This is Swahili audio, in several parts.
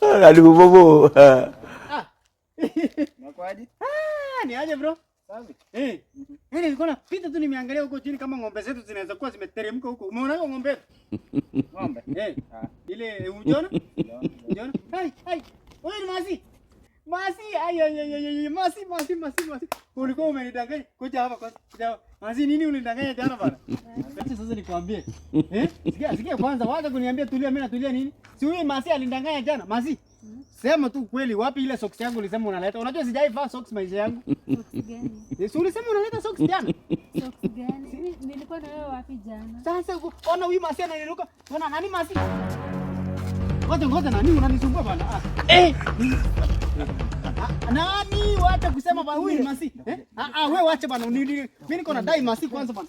Aduh bobo. Nakwaje? Ni aje bro? Safi. Nilikuwa napita tu nimeangalia huko chini kama ng'ombe zetu zinaweza kuwa zimeteremka huko. Umeona hiyo ng'ombe? Ng'ombe. Ile unaona? Unaona? Hai. Wewe ni Masi. Masi, ay. Masi. Ulikuwa umenidanganya. Kuja hapa kwanza. Kuja hapa. Masi nini unidanganya jana bana? Acha sasa nikwambie. Sikia kwanza wacha kuniambia tulia, mimi natulia nini? Si huyu Masi alindanganya jana. Masi. Sema tu kweli, wapi ile socks yangu ulisema unaleta? Unajua sijaivaa socks maisha yangu. Socks gani? Si ulisema unaleta socks jana? Socks gani? Nilikuwa na wewe wapi jana? Sasa ona huyu Masi ananiruka. Ona nani Masi? Ngoja nani unanisumbua bana? Nani wacha kusema bana huyu Masi? Wewe wacha bana. Mimi niko na dai Masi kwanza bana.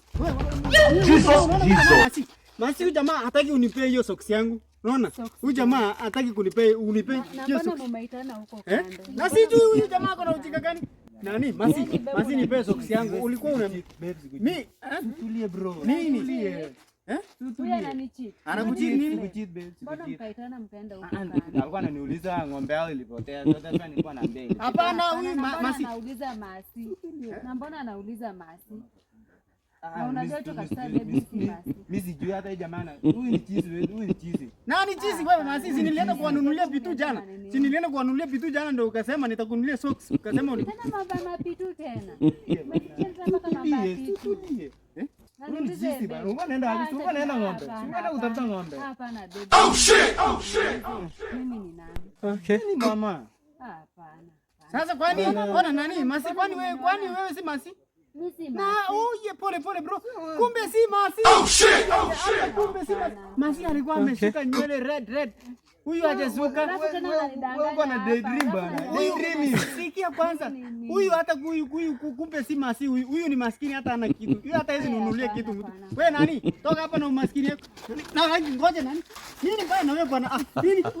Jesus. Masi huyu jamaa hataki unipe hiyo socks yangu. Unaona? Huyu jamaa hataki unipe hiyo socks. Na umeitana huko kando. Na sijui huyu jamaa ako na ujinga gani? Nani? Masi nipe socks yangu. Ulikuwa mimi tulie bro. Nini? Tulie. Huyu ananicheat. Anakucheat nini? Kucheat babe. Mbona mkaitana mkaenda huko kando? Alikuwa ananiuliza ng'ombe yao ilipotea. Sasa nilikuwa naambia ile. Hapana huyu Masi. Anauliza Masi. Na mbona anauliza Masi? Na unajua tu kabisa baby si Masi. Mimi sijui hata hii jamaa. Huyu ni chizi. Nani chizi wewe Masi? Si nilienda kuwanunulia vitu jana. Si nilienda kuwanunulia vitu jana ndio ukasema nitakununulia socks. Ukasema tena mambo na vitu tena. Umejifunza mpaka mambo ya vitu. Unaenda ng'ombe. Unaenda kutafuta ng'ombe. Hapana baby. Oh shit. Mimi ni nani? Okay. Ni mama. Hapana. Sasa kwani ona nani? Masi kwani wewe si Masi? Mimi si Na Masi. pole bro. Kumbe si Masi. Oh shit. Kumbe si Masi. Masi alikuwa ameshika nywele red. Huyu hajasuka. Wewe uko na daydream bana. Daydreaming. Sikia kwanza. Huyu hata huyu kumbe si Masi. Huyu ni maskini hata ana kitu. Huyu hata hizi nunulie kitu mtu. Wewe nani? Toka hapa na umaskini yako. Na ngoja nani? Nini mbaya na wewe bwana? Nini? Sasa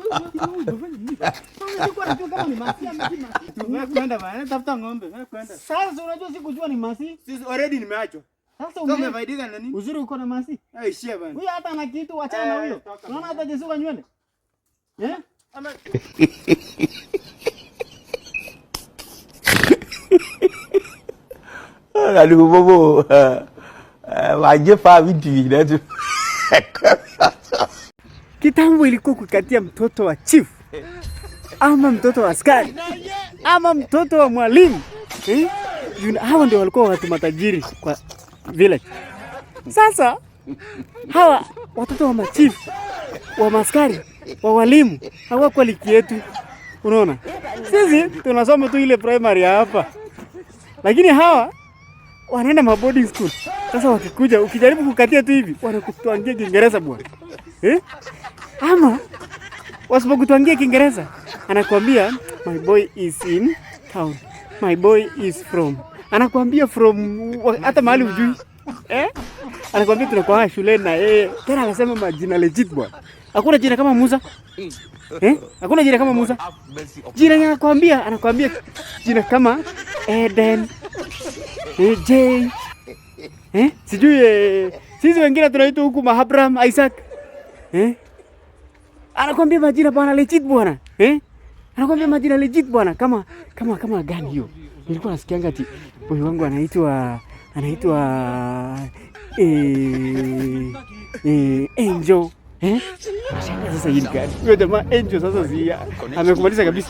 unajua kama ni Masi ama si Masi. Wewe kwenda bwana, tafuta ng'ombe. Wewe kwenda. Sasa unajua sikujua ni Masi. Sisi already nimeachwa. Sasa umefaidika na nini? Uzuri uko na Masi. Ishia bwana. Huyu hata ana kitu, achana na huyo. Unaona hata jesuka nywele? Ama Aduh bobo. Wajib vitu hivi. kitambo ilikuwa kukatia mtoto wa chief ama mtoto wa askari ama mtoto wa mwalimu. Hawa ndio walikuwa watu matajiri kwa village. Sasa hawa watoto wa machief, wa maskari, wa walimu hawakuwa liki yetu. Unaona? Sisi tunasoma tu ile primary hapa. Lakini hawa wanaenda boarding school. Sasa wakikuja ukijaribu kukatia tu hivi wanakutuangia Kiingereza bwana. Ama wasipokutuangia Kiingereza anakuambia my boy is in town. My boy is from. Anakuambia from hata mahali hujui. Anakuambia tunakuwa shuleni na yeye. Tena anasema majina legit bwana. Hakuna jina kama Musa. Hakuna jina kama Musa. Jina anakuambia jina kama Eden. J. Sijui sisi wengine tunaitwa huku Abraham, Isaac. Anakuambia majina bwana legit bwana. Anakuambia majina legit bwana kama gani hiyo? Nilikuwa nasikianga ati boy wangu anaitwa Angel. Sasa hii gani? Wewe jamaa Angel sasa si amekumaliza kabisa.